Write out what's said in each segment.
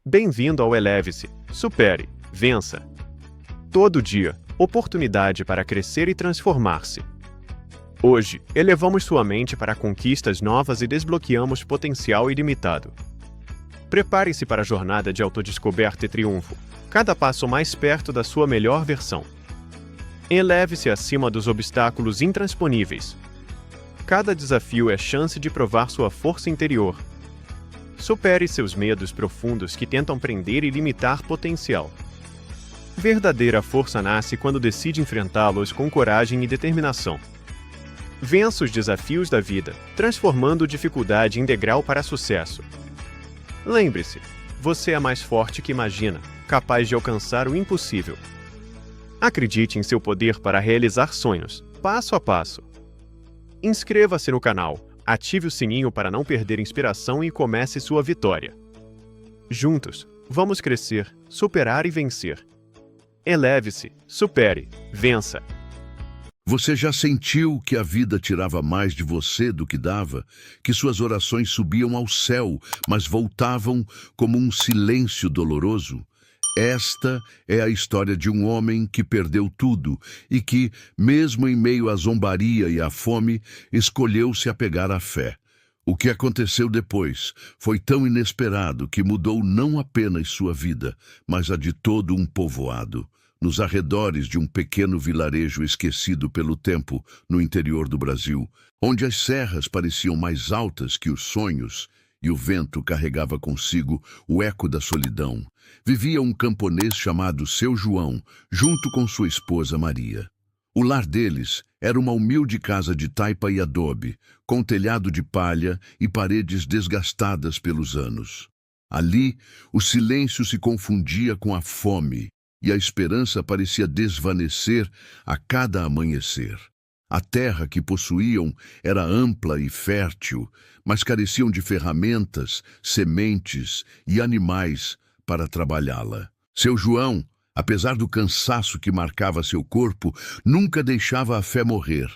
Bem-vindo ao Eleve-se, Supere, Vença. Todo dia, oportunidade para crescer e transformar-se. Hoje, elevamos sua mente para conquistas novas e desbloqueamos potencial ilimitado. Prepare-se para a jornada de autodescoberta e triunfo, cada passo mais perto da sua melhor versão. Eleve-se acima dos obstáculos intransponíveis. Cada desafio é chance de provar sua força interior. Supere seus medos profundos que tentam prender e limitar potencial. Verdadeira força nasce quando decide enfrentá-los com coragem e determinação. Vença os desafios da vida, transformando dificuldade em degrau para sucesso. Lembre-se, você é mais forte que imagina, capaz de alcançar o impossível. Acredite em seu poder para realizar sonhos, passo a passo. Inscreva-se no canal, ative o sininho para não perder inspiração e comece sua vitória. Juntos, vamos crescer, superar e vencer. Eleve-se, supere, vença. Você já sentiu que a vida tirava mais de você do que dava? Que suas orações subiam ao céu, mas voltavam como um silêncio doloroso? Esta é a história de um homem que perdeu tudo e que, mesmo em meio à zombaria e à fome, escolheu se apegar à fé. O que aconteceu depois foi tão inesperado que mudou não apenas sua vida, mas a de todo um povoado. Nos arredores de um pequeno vilarejo esquecido pelo tempo no interior do Brasil, onde as serras pareciam mais altas que os sonhos e o vento carregava consigo o eco da solidão, vivia um camponês chamado Seu João, junto com sua esposa Maria. O lar deles era uma humilde casa de taipa e adobe, com telhado de palha e paredes desgastadas pelos anos. Ali, o silêncio se confundia com a fome, e a esperança parecia desvanecer a cada amanhecer. A terra que possuíam era ampla e fértil, mas careciam de ferramentas, sementes e animais para trabalhá-la. Seu João, apesar do cansaço que marcava seu corpo, nunca deixava a fé morrer.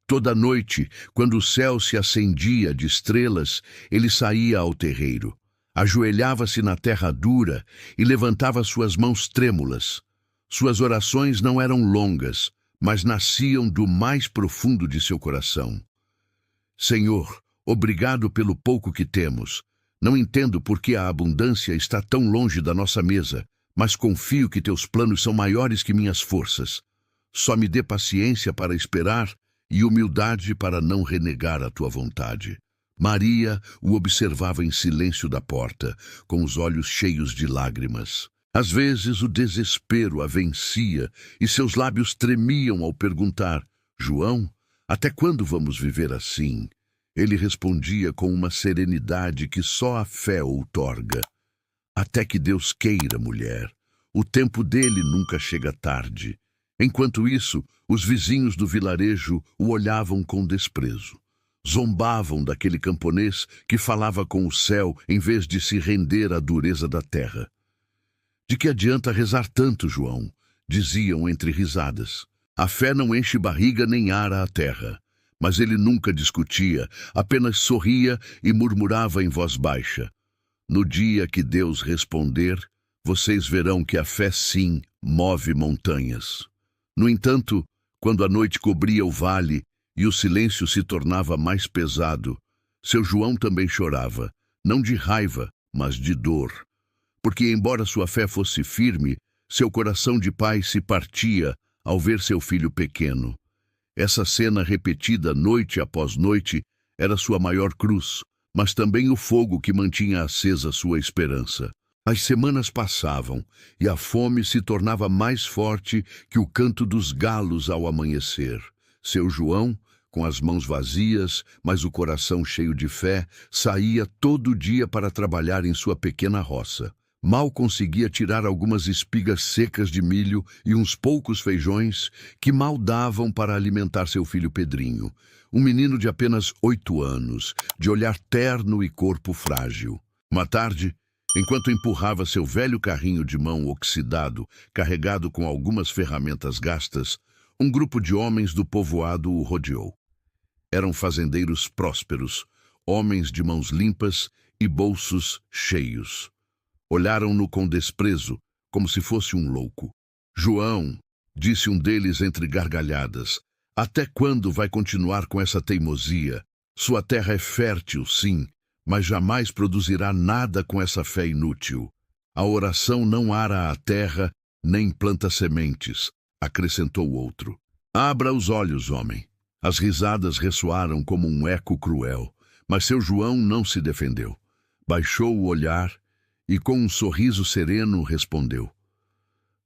Toda noite, quando o céu se acendia de estrelas, ele saía ao terreiro. Ajoelhava-se na terra dura e levantava suas mãos trêmulas. Suas orações não eram longas, mas nasciam do mais profundo de seu coração. Senhor, obrigado pelo pouco que temos. Não entendo por que a abundância está tão longe da nossa mesa, mas confio que teus planos são maiores que minhas forças. Só me dê paciência para esperar e humildade para não renegar a tua vontade. Maria o observava em silêncio da porta, com os olhos cheios de lágrimas. Às vezes o desespero a vencia e seus lábios tremiam ao perguntar: João, até quando vamos viver assim? Ele respondia com uma serenidade que só a fé outorga: até que Deus queira, mulher. O tempo dele nunca chega tarde. Enquanto isso, os vizinhos do vilarejo o olhavam com desprezo. Zombavam daquele camponês que falava com o céu em vez de se render à dureza da terra. De que adianta rezar tanto, João? Diziam entre risadas. A fé não enche barriga nem ara a terra. Mas ele nunca discutia, apenas sorria e murmurava em voz baixa. No dia que Deus responder, vocês verão que a fé sim move montanhas. No entanto, quando a noite cobria o vale e o silêncio se tornava mais pesado, seu João também chorava, não de raiva, mas de dor. Porque, embora sua fé fosse firme, seu coração de pai se partia ao ver seu filho pequeno. Essa cena repetida noite após noite era sua maior cruz, mas também o fogo que mantinha acesa sua esperança. As semanas passavam e a fome se tornava mais forte que o canto dos galos ao amanhecer. Seu João, com as mãos vazias, mas o coração cheio de fé, saía todo dia para trabalhar em sua pequena roça. Mal conseguia tirar algumas espigas secas de milho e uns poucos feijões que mal davam para alimentar seu filho Pedrinho, um menino de apenas 8 anos, de olhar terno e corpo frágil. Uma tarde, enquanto empurrava seu velho carrinho de mão oxidado, carregado com algumas ferramentas gastas, um grupo de homens do povoado o rodeou. Eram fazendeiros prósperos, homens de mãos limpas e bolsos cheios. Olharam-no com desprezo, como se fosse um louco. João, disse um deles entre gargalhadas, até quando vai continuar com essa teimosia? Sua terra é fértil, sim, mas jamais produzirá nada com essa fé inútil. A oração não ara a terra, nem planta sementes, acrescentou o outro. Abra os olhos, homem. As risadas ressoaram como um eco cruel, mas seu João não se defendeu. Baixou o olhar e, com um sorriso sereno, respondeu: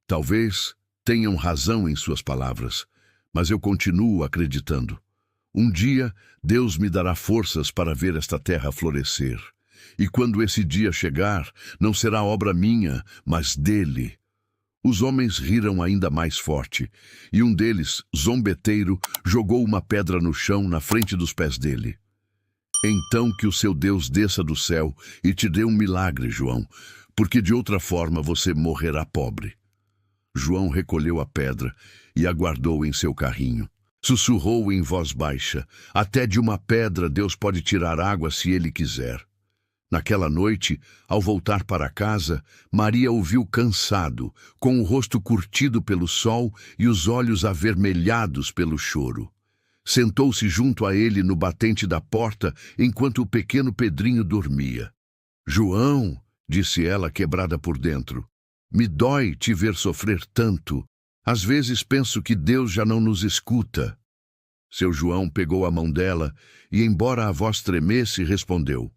talvez tenham razão em suas palavras, mas eu continuo acreditando. Um dia, Deus me dará forças para ver esta terra florescer. E quando esse dia chegar, não será obra minha, mas dele. Os homens riram ainda mais forte, e um deles, zombeteiro, jogou uma pedra no chão na frente dos pés dele. Então que o seu Deus desça do céu e te dê um milagre, João, porque de outra forma você morrerá pobre. João recolheu a pedra e a guardou em seu carrinho. Sussurrou em voz baixa: até de uma pedra Deus pode tirar água se ele quiser. Naquela noite, ao voltar para casa, Maria o viu cansado, com o rosto curtido pelo sol e os olhos avermelhados pelo choro. Sentou-se junto a ele no batente da porta, enquanto o pequeno Pedrinho dormia. João, disse ela, quebrada por dentro, me dói te ver sofrer tanto. Às vezes penso que Deus já não nos escuta. Seu João pegou a mão dela e, embora a voz tremesse, respondeu: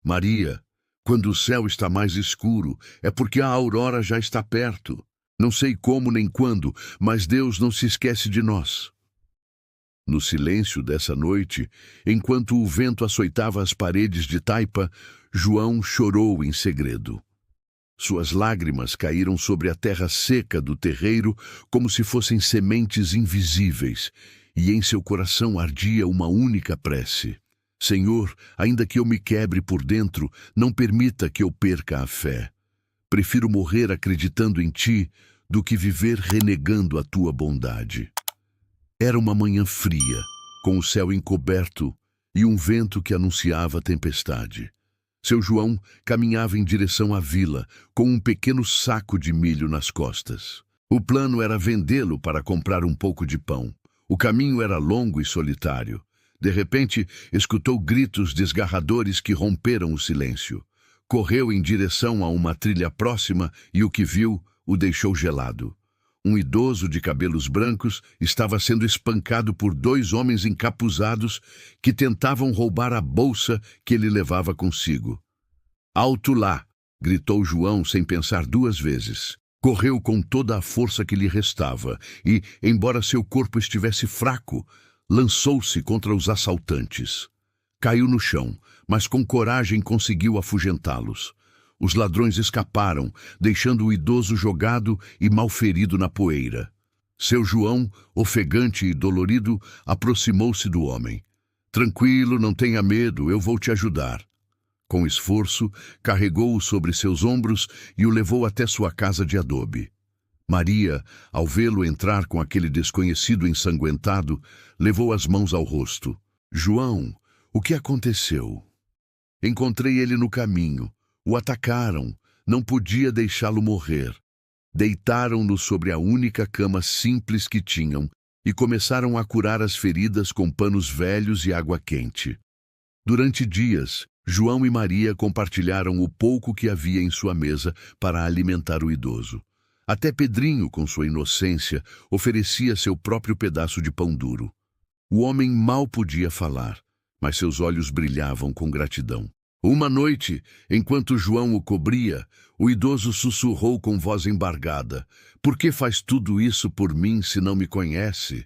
Maria, quando o céu está mais escuro, é porque a aurora já está perto. Não sei como nem quando, mas Deus não se esquece de nós. No silêncio dessa noite, enquanto o vento açoitava as paredes de taipa, João chorou em segredo. Suas lágrimas caíram sobre a terra seca do terreiro como se fossem sementes invisíveis, e em seu coração ardia uma única prece: Senhor, ainda que eu me quebre por dentro, não permita que eu perca a fé. Prefiro morrer acreditando em Ti do que viver renegando a Tua bondade. Era uma manhã fria, com o céu encoberto e um vento que anunciava tempestade. Seu João caminhava em direção à vila, com um pequeno saco de milho nas costas. O plano era vendê-lo para comprar um pouco de pão. O caminho era longo e solitário. De repente, escutou gritos desgarradores que romperam o silêncio. Correu em direção a uma trilha próxima e o que viu o deixou gelado. Um idoso de cabelos brancos estava sendo espancado por dois homens encapuzados que tentavam roubar a bolsa que ele levava consigo. Alto lá! Gritou João sem pensar duas vezes. Correu com toda a força que lhe restava e, embora seu corpo estivesse fraco, lançou-se contra os assaltantes. Caiu no chão, mas com coragem conseguiu afugentá-los. Os ladrões escaparam, deixando o idoso jogado e malferido na poeira. Seu João, ofegante e dolorido, aproximou-se do homem. Tranquilo, não tenha medo, eu vou te ajudar. Com esforço, carregou-o sobre seus ombros e o levou até sua casa de adobe. Maria, ao vê-lo entrar com aquele desconhecido ensanguentado, levou as mãos ao rosto. João, o que aconteceu? Encontrei ele no caminho. O atacaram. Não podia deixá-lo morrer. Deitaram-no sobre a única cama simples que tinham e começaram a curar as feridas com panos velhos e água quente. Durante dias, João e Maria compartilharam o pouco que havia em sua mesa para alimentar o idoso. Até Pedrinho, com sua inocência, oferecia seu próprio pedaço de pão duro. O homem mal podia falar, mas seus olhos brilhavam com gratidão. Uma noite, enquanto João o cobria, o idoso sussurrou com voz embargada: Por que faz tudo isso por mim se não me conhece?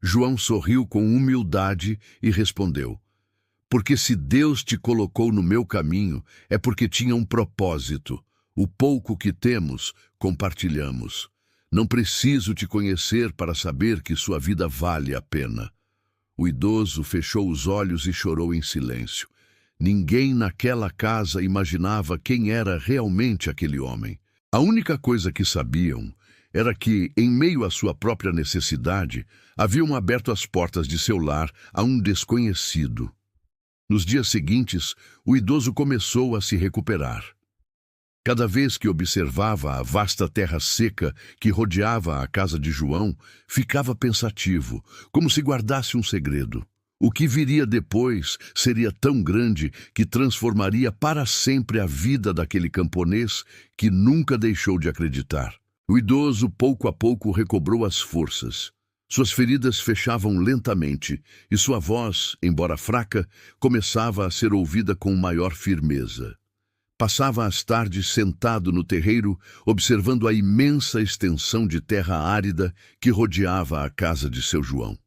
João sorriu com humildade e respondeu: Porque se Deus te colocou no meu caminho, é porque tinha um propósito. O pouco que temos, compartilhamos. Não preciso te conhecer para saber que sua vida vale a pena. O idoso fechou os olhos e chorou em silêncio. Ninguém naquela casa imaginava quem era realmente aquele homem. A única coisa que sabiam era que, em meio à sua própria necessidade, haviam aberto as portas de seu lar a um desconhecido. Nos dias seguintes, o idoso começou a se recuperar. Cada vez que observava a vasta terra seca que rodeava a casa de João, ficava pensativo, como se guardasse um segredo. O que viria depois seria tão grande que transformaria para sempre a vida daquele camponês que nunca deixou de acreditar. O idoso, pouco a pouco, recobrou as forças. Suas feridas fechavam lentamente e sua voz, embora fraca, começava a ser ouvida com maior firmeza. Passava as tardes sentado no terreiro, observando a imensa extensão de terra árida que rodeava a casa de seu João.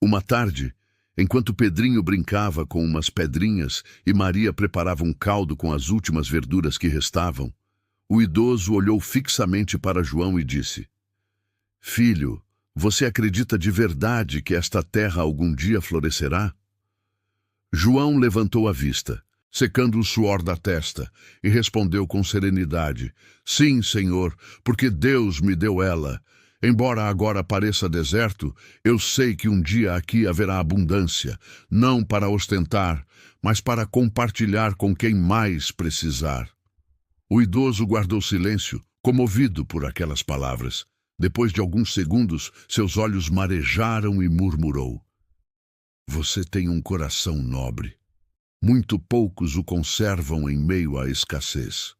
Uma tarde, enquanto Pedrinho brincava com umas pedrinhas e Maria preparava um caldo com as últimas verduras que restavam, o idoso olhou fixamente para João e disse: "Filho, você acredita de verdade que esta terra algum dia florescerá?" João levantou a vista, secando o suor da testa, e respondeu com serenidade: "Sim, Senhor, porque Deus me deu ela. Embora agora pareça deserto, eu sei que um dia aqui haverá abundância, não para ostentar, mas para compartilhar com quem mais precisar." O idoso guardou silêncio, comovido por aquelas palavras. Depois de alguns segundos, seus olhos marejaram e murmurou: "Você tem um coração nobre. Muito poucos o conservam em meio à escassez."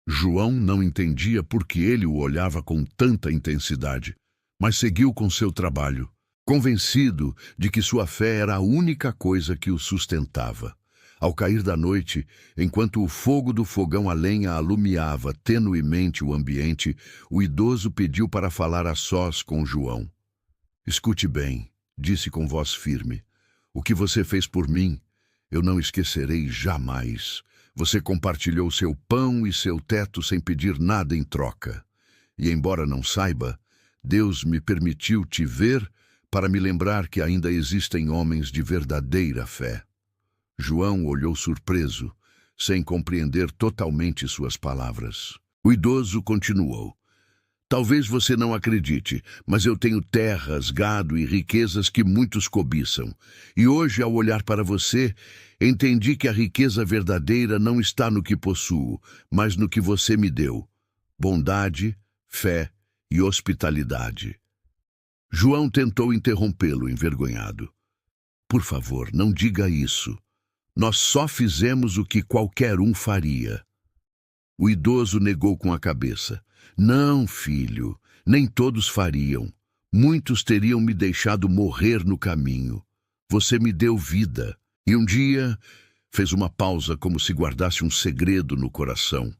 João não entendia por que ele o olhava com tanta intensidade, mas seguiu com seu trabalho, convencido de que sua fé era a única coisa que o sustentava. Ao cair da noite, enquanto o fogo do fogão a lenha alumiava tenuemente o ambiente, o idoso pediu para falar a sós com João. "Escute bem", disse com voz firme. "O que você fez por mim, eu não esquecerei jamais. Você compartilhou seu pão e seu teto sem pedir nada em troca. E embora não saiba, Deus me permitiu te ver para me lembrar que ainda existem homens de verdadeira fé." João olhou surpreso, sem compreender totalmente suas palavras. O idoso continuou: "Talvez você não acredite, mas eu tenho terras, gado e riquezas que muitos cobiçam. E hoje, ao olhar para você, entendi que a riqueza verdadeira não está no que possuo, mas no que você me deu: bondade, fé e hospitalidade." João tentou interrompê-lo, envergonhado. "Por favor, não diga isso. Nós só fizemos o que qualquer um faria." O idoso negou com a cabeça. "Não, filho, nem todos fariam. Muitos teriam me deixado morrer no caminho. Você me deu vida. E um dia..." Fez uma pausa como se guardasse um segredo no coração.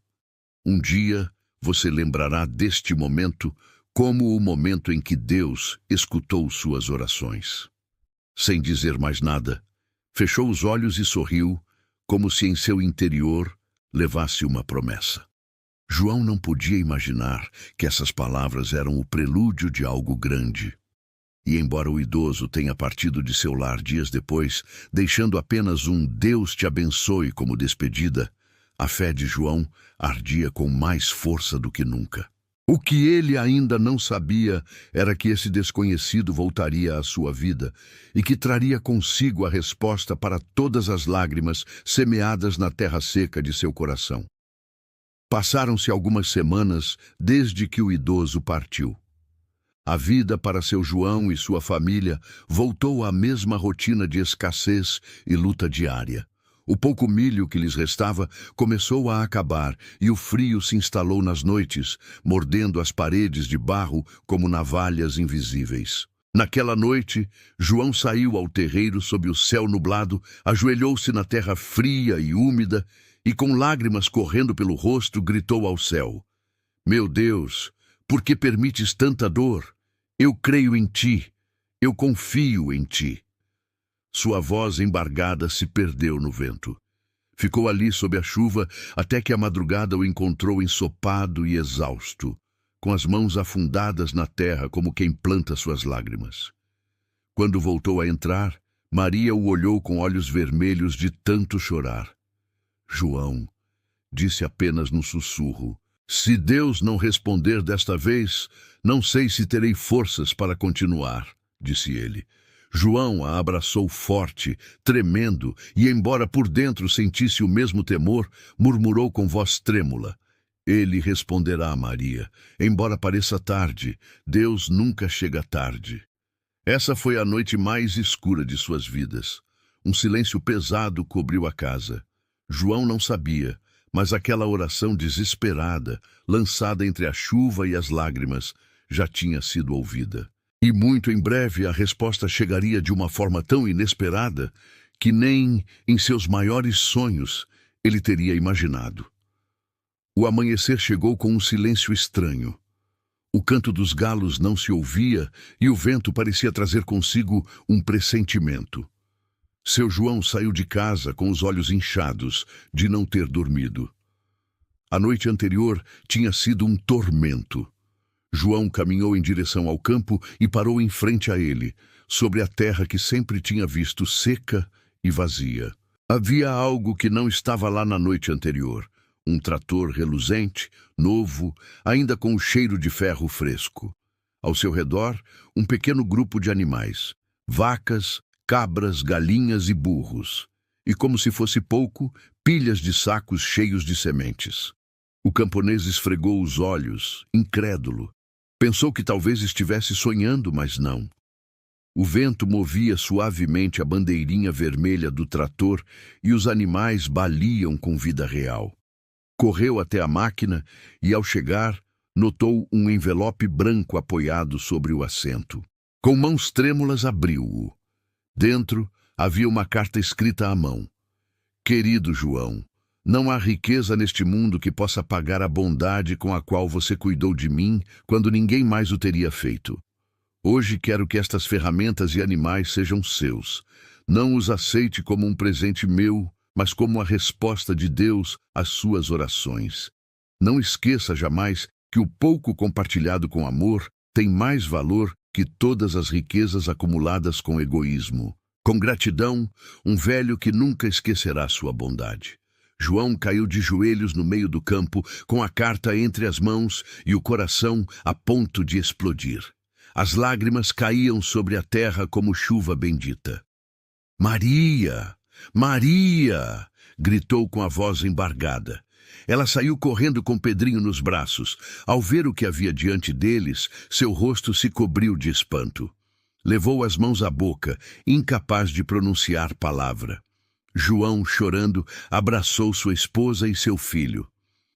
"Um dia você lembrará deste momento como o momento em que Deus escutou suas orações." Sem dizer mais nada, fechou os olhos e sorriu, como se em seu interior levasse uma promessa. João não podia imaginar que essas palavras eram o prelúdio de algo grande. E embora o idoso tenha partido de seu lar dias depois, deixando apenas um "Deus te abençoe" como despedida, a fé de João ardia com mais força do que nunca. O que ele ainda não sabia era que esse desconhecido voltaria à sua vida e que traria consigo a resposta para todas as lágrimas semeadas na terra seca de seu coração. Passaram-se algumas semanas desde que o idoso partiu. A vida para seu João e sua família voltou à mesma rotina de escassez e luta diária. O pouco milho que lhes restava começou a acabar e o frio se instalou nas noites, mordendo as paredes de barro como navalhas invisíveis. Naquela noite, João saiu ao terreiro sob o céu nublado, ajoelhou-se na terra fria e úmida e, com lágrimas correndo pelo rosto, gritou ao céu: "Meu Deus, por que permites tanta dor? Eu creio em ti, eu confio em ti." Sua voz embargada se perdeu no vento. Ficou ali sob a chuva até que a madrugada o encontrou ensopado e exausto, com as mãos afundadas na terra como quem planta suas lágrimas. Quando voltou a entrar, Maria o olhou com olhos vermelhos de tanto chorar. "João", disse apenas num sussurro, "se Deus não responder desta vez, não sei se terei forças para continuar", disse ele. João a abraçou forte, tremendo, e embora por dentro sentisse o mesmo temor, murmurou com voz trêmula: Ele responderá a Maria. Embora pareça tarde, Deus nunca chega tarde. Essa foi a noite mais escura de suas vidas. Um silêncio pesado cobriu a casa. João não sabia, mas aquela oração desesperada, lançada entre a chuva e as lágrimas, já tinha sido ouvida. E muito em breve a resposta chegaria de uma forma tão inesperada que nem em seus maiores sonhos ele teria imaginado. O amanhecer chegou com um silêncio estranho. O canto dos galos não se ouvia e o vento parecia trazer consigo um pressentimento. Seu João saiu de casa com os olhos inchados de não ter dormido. A noite anterior tinha sido um tormento. João caminhou em direção ao campo e parou em frente a ele, sobre a terra que sempre tinha visto seca e vazia. Havia algo que não estava lá na noite anterior. Um trator reluzente, novo, ainda com o cheiro de ferro fresco. Ao seu redor, um pequeno grupo de animais. Vacas, cabras, galinhas e burros. E como se fosse pouco, pilhas de sacos cheios de sementes. O camponês esfregou os olhos, incrédulo. Pensou que talvez estivesse sonhando, mas não. O vento movia suavemente a bandeirinha vermelha do trator e os animais baliam com vida real. Correu até a máquina e, ao chegar, notou um envelope branco apoiado sobre o assento. Com mãos trêmulas, abriu-o. Dentro havia uma carta escrita à mão. Querido João, não há riqueza neste mundo que possa pagar a bondade com a qual você cuidou de mim quando ninguém mais o teria feito. Hoje quero que estas ferramentas e animais sejam seus. Não os aceite como um presente meu, mas como a resposta de Deus às suas orações. Não esqueça jamais que o pouco compartilhado com amor tem mais valor que todas as riquezas acumuladas com egoísmo. Com gratidão, um velho que nunca esquecerá sua bondade. João caiu de joelhos no meio do campo, com a carta entre as mãos e o coração a ponto de explodir. As lágrimas caíam sobre a terra como chuva bendita. Maria! Maria! Gritou com a voz embargada. Ela saiu correndo com Pedrinho nos braços. Ao ver o que havia diante deles, seu rosto se cobriu de espanto. Levou as mãos à boca, incapaz de pronunciar palavra. João, chorando, abraçou sua esposa e seu filho.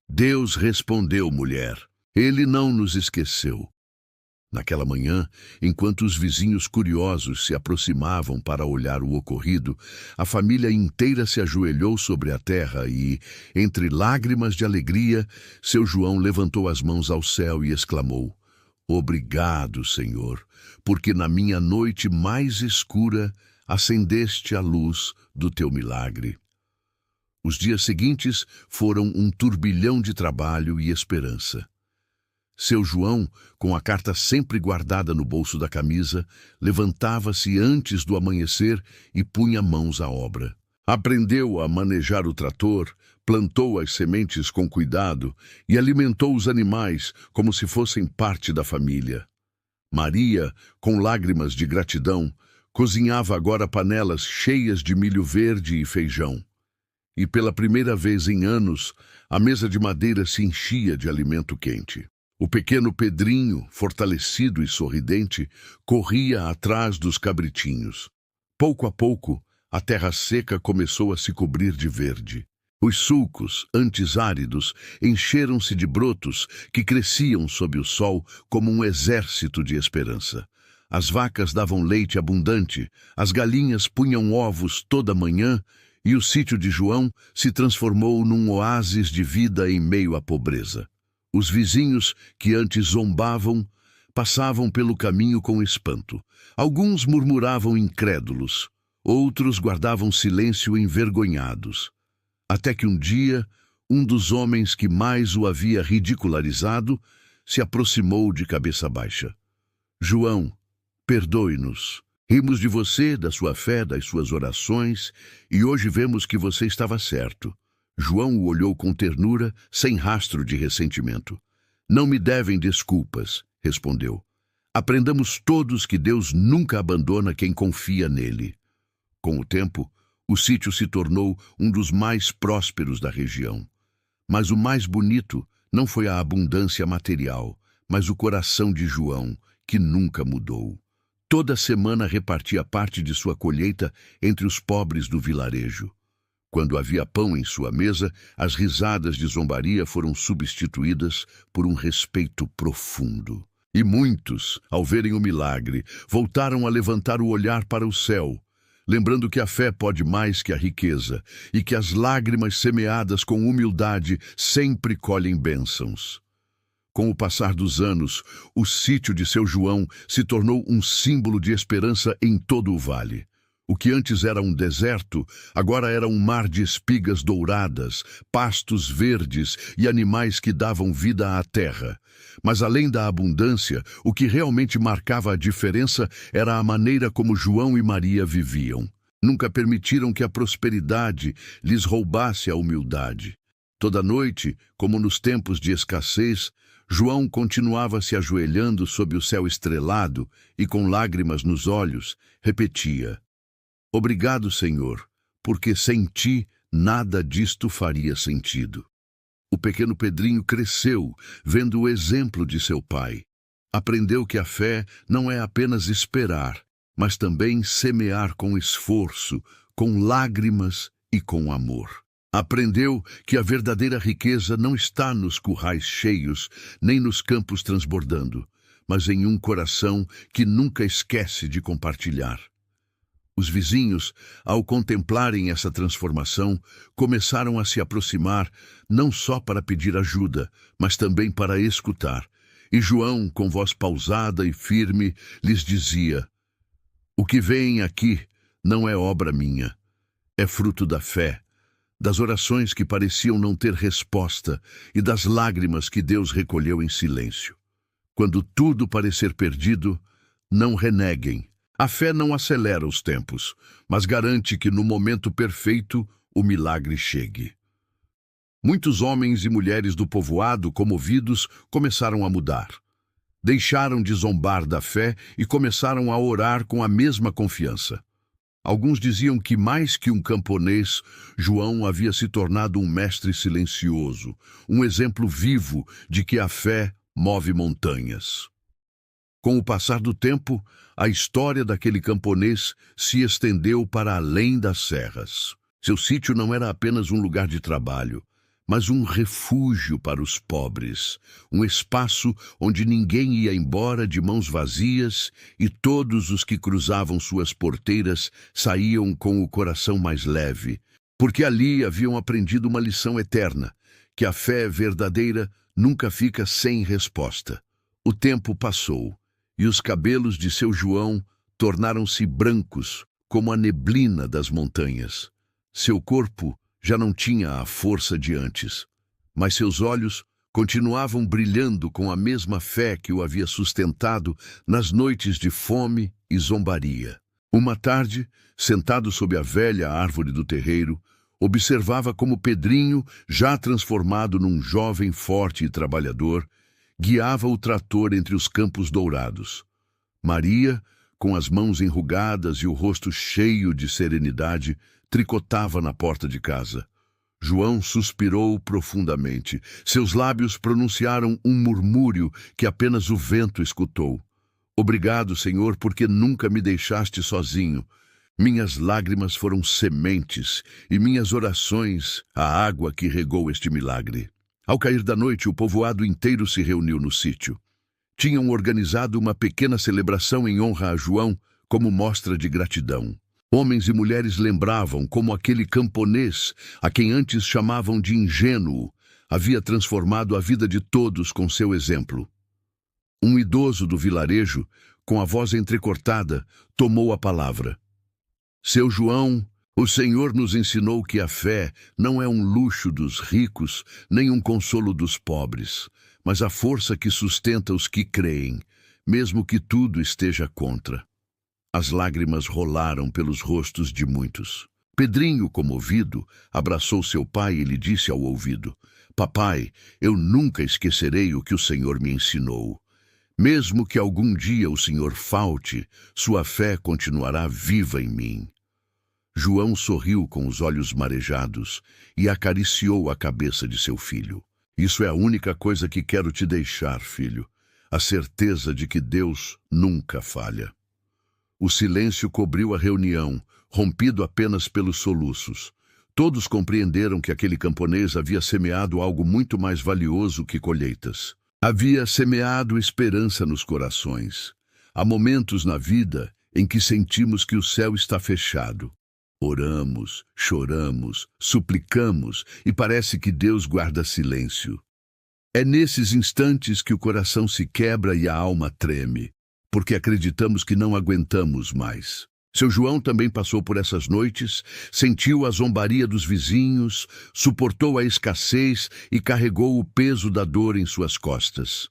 Deus respondeu, mulher. Ele não nos esqueceu. Naquela manhã, enquanto os vizinhos curiosos se aproximavam para olhar o ocorrido, a família inteira se ajoelhou sobre a terra e, entre lágrimas de alegria, seu João levantou as mãos ao céu e exclamou: Obrigado, Senhor, porque na minha noite mais escura acendeste a luz do teu milagre. Os dias seguintes foram um turbilhão de trabalho e esperança. Seu João, com a carta sempre guardada no bolso da camisa, levantava-se antes do amanhecer e punha mãos à obra. Aprendeu a manejar o trator, plantou as sementes com cuidado e alimentou os animais como se fossem parte da família. Maria, com lágrimas de gratidão, cozinhava agora panelas cheias de milho verde e feijão. E pela primeira vez em anos, a mesa de madeira se enchia de alimento quente. O pequeno Pedrinho, fortalecido e sorridente, corria atrás dos cabritinhos. Pouco a pouco, a terra seca começou a se cobrir de verde. Os sulcos, antes áridos, encheram-se de brotos que cresciam sob o sol como um exército de esperança. As vacas davam leite abundante, as galinhas punham ovos toda manhã e o sítio de João se transformou num oásis de vida em meio à pobreza. Os vizinhos, que antes zombavam, passavam pelo caminho com espanto. Alguns murmuravam incrédulos, outros guardavam silêncio envergonhados. Até que um dia, um dos homens que mais o havia ridicularizado se aproximou de cabeça baixa. João, perdoe-nos. Rimos de você, da sua fé, das suas orações, e hoje vemos que você estava certo. João o olhou com ternura, sem rastro de ressentimento. Não me devem desculpas, respondeu. Aprendamos todos que Deus nunca abandona quem confia nele. Com o tempo, o sítio se tornou um dos mais prósperos da região. Mas o mais bonito não foi a abundância material, mas o coração de João, que nunca mudou. Toda semana repartia parte de sua colheita entre os pobres do vilarejo. Quando havia pão em sua mesa, as risadas de zombaria foram substituídas por um respeito profundo. E muitos, ao verem o milagre, voltaram a levantar o olhar para o céu, lembrando que a fé pode mais que a riqueza e que as lágrimas semeadas com humildade sempre colhem bênçãos. Com o passar dos anos, o sítio de seu João se tornou um símbolo de esperança em todo o vale. O que antes era um deserto, agora era um mar de espigas douradas, pastos verdes e animais que davam vida à terra. Mas além da abundância, o que realmente marcava a diferença era a maneira como João e Maria viviam. Nunca permitiram que a prosperidade lhes roubasse a humildade. Toda noite, como nos tempos de escassez, João continuava se ajoelhando sob o céu estrelado e, com lágrimas nos olhos, repetia: "Obrigado, Senhor, porque sem ti nada disto faria sentido." O pequeno Pedrinho cresceu, vendo o exemplo de seu pai. Aprendeu que a fé não é apenas esperar, mas também semear com esforço, com lágrimas e com amor. Aprendeu que a verdadeira riqueza não está nos currais cheios, nem nos campos transbordando, mas em um coração que nunca esquece de compartilhar. Os vizinhos, ao contemplarem essa transformação, começaram a se aproximar, não só para pedir ajuda, mas também para escutar. E João, com voz pausada e firme, lhes dizia: "O que veem aqui não é obra minha, é fruto da fé, das orações que pareciam não ter resposta e das lágrimas que Deus recolheu em silêncio. Quando tudo parecer perdido, não reneguem. A fé não acelera os tempos, mas garante que no momento perfeito o milagre chegue." Muitos homens e mulheres do povoado, comovidos, começaram a mudar. Deixaram de zombar da fé e começaram a orar com a mesma confiança. Alguns diziam que, mais que um camponês, João havia se tornado um mestre silencioso, um exemplo vivo de que a fé move montanhas. Com o passar do tempo, a história daquele camponês se estendeu para além das serras. Seu sítio não era apenas um lugar de trabalho, mas um refúgio para os pobres, um espaço onde ninguém ia embora de mãos vazias e todos os que cruzavam suas porteiras saíam com o coração mais leve, porque ali haviam aprendido uma lição eterna, que a fé verdadeira nunca fica sem resposta. O tempo passou e os cabelos de seu João tornaram-se brancos como a neblina das montanhas. Seu corpo já não tinha a força de antes, mas seus olhos continuavam brilhando com a mesma fé que o havia sustentado nas noites de fome e zombaria. Uma tarde, sentado sob a velha árvore do terreiro, observava como Pedrinho, já transformado num jovem forte e trabalhador, guiava o trator entre os campos dourados. Maria, com as mãos enrugadas e o rosto cheio de serenidade, tricotava na porta de casa. João suspirou profundamente. Seus lábios pronunciaram um murmúrio que apenas o vento escutou. "Obrigado, Senhor, porque nunca me deixaste sozinho. Minhas lágrimas foram sementes e minhas orações a água que regou este milagre." Ao cair da noite, o povoado inteiro se reuniu no sítio. Tinham organizado uma pequena celebração em honra a João como mostra de gratidão. Homens e mulheres lembravam como aquele camponês, a quem antes chamavam de ingênuo, havia transformado a vida de todos com seu exemplo. Um idoso do vilarejo, com a voz entrecortada, tomou a palavra. "Seu João, o Senhor nos ensinou que a fé não é um luxo dos ricos, nem um consolo dos pobres, mas a força que sustenta os que creem, mesmo que tudo esteja contra." As lágrimas rolaram pelos rostos de muitos. Pedrinho, comovido, abraçou seu pai e lhe disse ao ouvido: "Papai, eu nunca esquecerei o que o Senhor me ensinou. Mesmo que algum dia o Senhor falte, sua fé continuará viva em mim. João sorriu com os olhos marejados e acariciou a cabeça de seu filho. Isso é a única coisa que quero te deixar, filho, a certeza de que Deus nunca falha. O silêncio cobriu a reunião, rompido apenas pelos soluços. Todos compreenderam que aquele camponês havia semeado algo muito mais valioso que colheitas. Havia semeado esperança nos corações. Há momentos na vida em que sentimos que o céu está fechado. Oramos, choramos, suplicamos e parece que Deus guarda silêncio. É nesses instantes que o coração se quebra e a alma treme, porque acreditamos que não aguentamos mais. Seu João também passou por essas noites, sentiu a zombaria dos vizinhos, suportou a escassez e carregou o peso da dor em suas costas.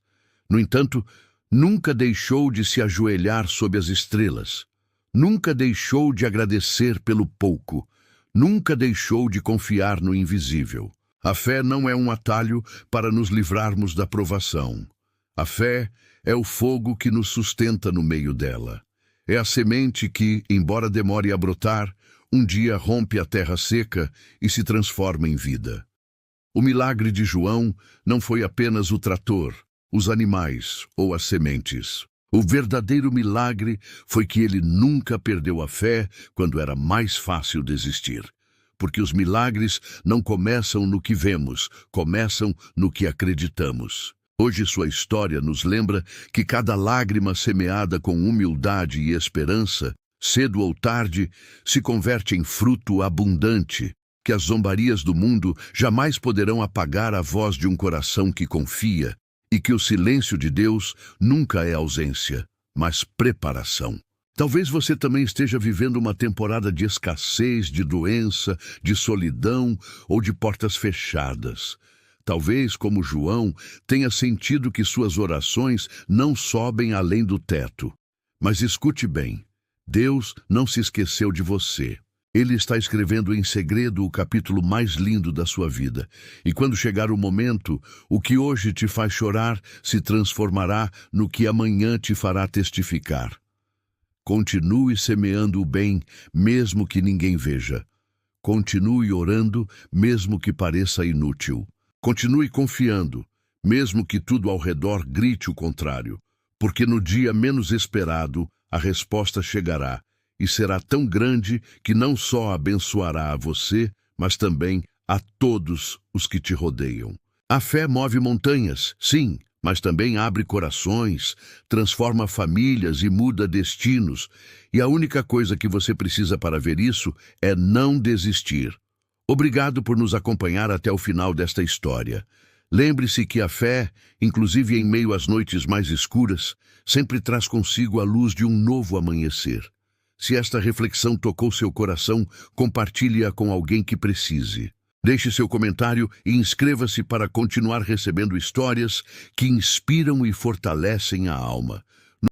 No entanto, nunca deixou de se ajoelhar sob as estrelas. Nunca deixou de agradecer pelo pouco. Nunca deixou de confiar no invisível. A fé não é um atalho para nos livrarmos da provação. A fé é o fogo que nos sustenta no meio dela. É a semente que, embora demore a brotar, um dia rompe a terra seca e se transforma em vida. O milagre de João não foi apenas o trator, os animais ou as sementes. O verdadeiro milagre foi que ele nunca perdeu a fé quando era mais fácil desistir. Porque os milagres não começam no que vemos, começam no que acreditamos. Hoje sua história nos lembra que cada lágrima semeada com humildade e esperança, cedo ou tarde, se converte em fruto abundante, que as zombarias do mundo jamais poderão apagar a voz de um coração que confia, e que o silêncio de Deus nunca é ausência, mas preparação. Talvez você também esteja vivendo uma temporada de escassez, de doença, de solidão ou de portas fechadas. Talvez, como João, tenha sentido que suas orações não sobem além do teto. Mas escute bem, Deus não se esqueceu de você. Ele está escrevendo em segredo o capítulo mais lindo da sua vida. E quando chegar o momento, o que hoje te faz chorar se transformará no que amanhã te fará testificar. Continue semeando o bem, mesmo que ninguém veja. Continue orando, mesmo que pareça inútil. Continue confiando, mesmo que tudo ao redor grite o contrário. Porque no dia menos esperado, a resposta chegará. E será tão grande que não só abençoará a você, mas também a todos os que te rodeiam. A fé move montanhas, sim, mas também abre corações, transforma famílias e muda destinos. E a única coisa que você precisa para ver isso é não desistir. Obrigado por nos acompanhar até o final desta história. Lembre-se que a fé, inclusive em meio às noites mais escuras, sempre traz consigo a luz de um novo amanhecer. Se esta reflexão tocou seu coração, compartilhe-a com alguém que precise. Deixe seu comentário e inscreva-se para continuar recebendo histórias que inspiram e fortalecem a alma.